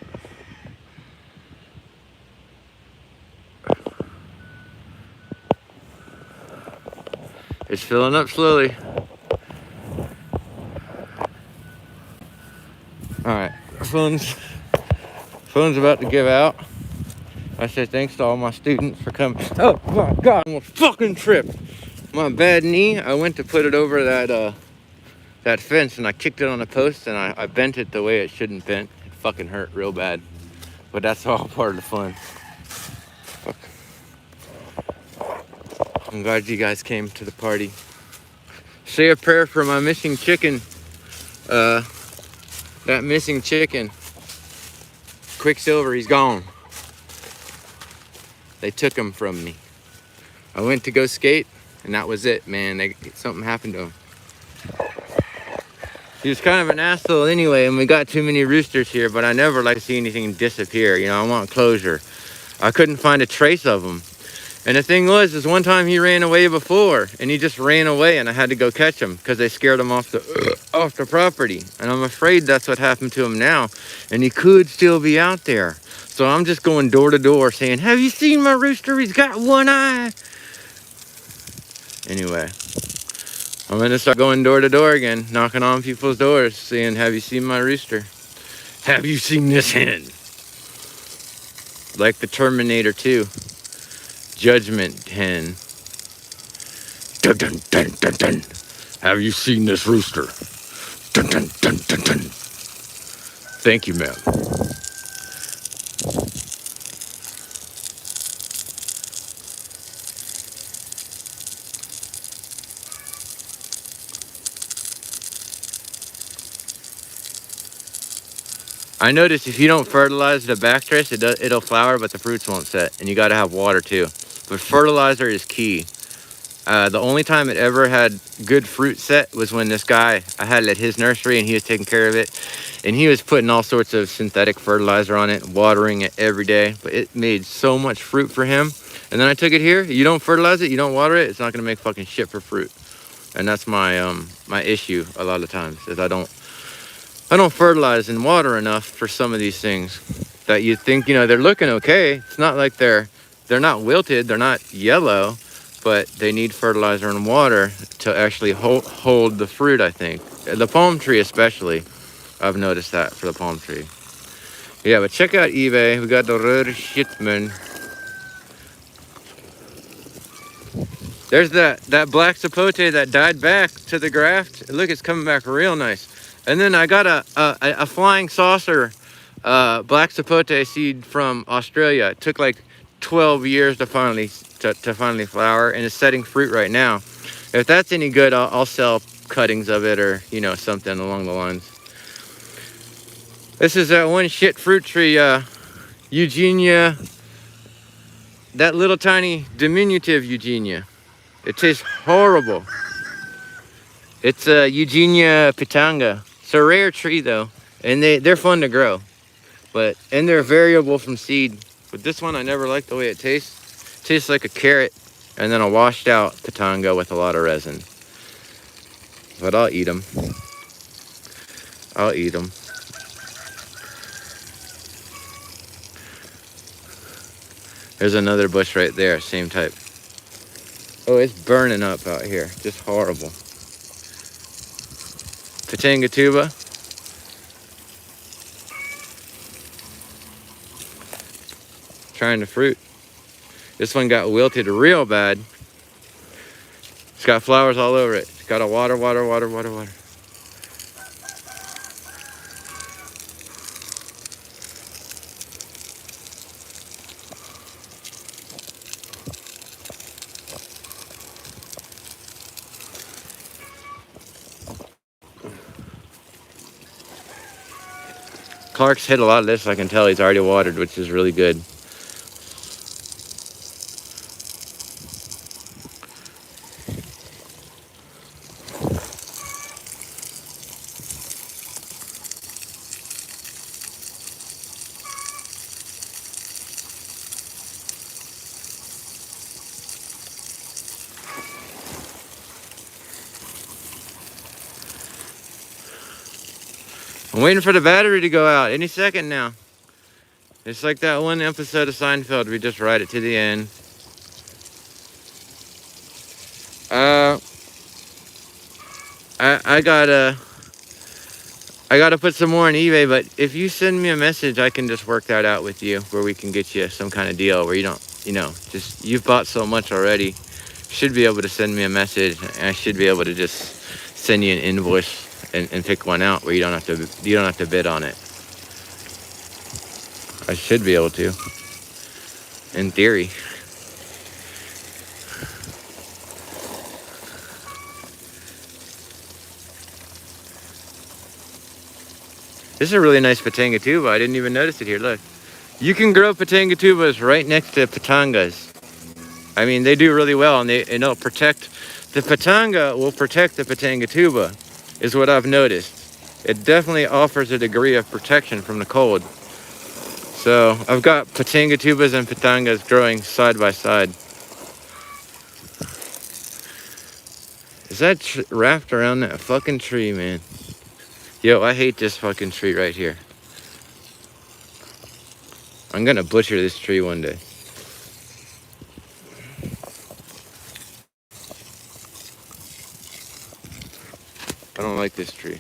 It's filling up slowly. Alright, phone's about to give out. I say thanks to all my students for coming. Oh my god, I'm a fucking trip. My bad knee, I went to put it over that fence and I kicked it on a post and I bent it the way it shouldn't bent. It fucking hurt real bad. But that's all part of the fun. Fuck. I'm glad you guys came to the party. Say a prayer for my missing chicken. That missing chicken. Quicksilver, he's gone. They took him from me. I went to go skate, and that was it, man. Something happened to him. He was kind of an asshole anyway, and we got too many roosters here, but I never like to see anything disappear. You know, I want closure. I couldn't find a trace of him. And the thing was, is one time he ran away before, and he just ran away, and I had to go catch him because they scared him off the property. And I'm afraid that's what happened to him now, and he could still be out there. So I'm just going door to door saying, have you seen my rooster? He's got one eye. Anyway, I'm going to start going door to door again, knocking on people's doors, saying, have you seen my rooster? Have you seen this hen? Like the Terminator 2. Judgment hen. Dun, dun, dun, dun, dun. Have you seen this rooster? Dun, dun, dun, dun, dun. Thank you, ma'am. I noticed if you don't fertilize the backtrace, it'll flower, but the fruits won't set. And you got to have water too. But fertilizer is key. The only time it ever had good fruit set was when this guy, I had it at his nursery and he was taking care of it. And he was putting all sorts of synthetic fertilizer on it, watering it every day. But it made so much fruit for him. And then I took it here. You don't fertilize it, you don't water it, it's not gonna make fucking shit for fruit. And that's my my issue a lot of times, is I don't fertilize and water enough for some of these things that you think, you know, they're looking okay. It's not like they're not wilted, they're not yellow, but they need fertilizer and water to actually hold the fruit, I think. The palm tree especially, I've noticed that for the palm tree. Yeah, but check out eBay. We got the red shitman. There's that black sapote that died back to the graft. Look, it's coming back real nice. And then I got a flying saucer black sapote seed from Australia. It took like 12 years to finally flower, and it's setting fruit right now. If that's any good, I'll sell cuttings of it, or you know, something along the lines. This is that one shit fruit tree, Eugenia. That little tiny diminutive Eugenia. It tastes horrible. It's a Eugenia pitanga. It's a rare tree though, and they're fun to grow, and they're variable from seed. But this one, I never liked the way it tastes. It tastes like a carrot and then a washed out pitanga with a lot of resin. But I'll eat them. I'll eat them. There's another bush right there, same type. Oh, it's burning up out here. Just horrible. Pitanga tuba. Trying to fruit. This one got wilted real bad. It's got flowers all over it. It's got to water. Clark's hit a lot of this. I can tell he's already watered, which is really good. I'm waiting for the battery to go out any second now. It's like that one episode of Seinfeld. We just ride it to the end. I gotta put some more on eBay, but if you send me a message, I can just work that out with you, where we can get you some kind of deal where you don't, you know, just, you've bought so much already. Should be able to send me a message, and I should be able to just send you an invoice and pick one out where you don't have to bid on it. I should be able to, in theory. This is a really nice pitanga tuba. I didn't even notice it here. Look, you can grow pitanga tubas right next to pitangas. I mean, they do really well, and they'll protect. The pitanga will protect the pitanga tuba, is what I've noticed. It definitely offers a degree of protection from the cold. So I've got pitanga tubas and pitangas growing side by side. Is that wrapped around that fucking tree, man? Yo, I hate this fucking tree right here. I'm gonna butcher this tree one day. I don't like this tree.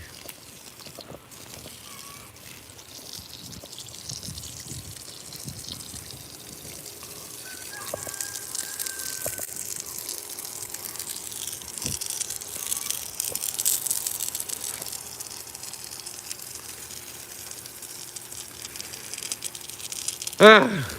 Ah.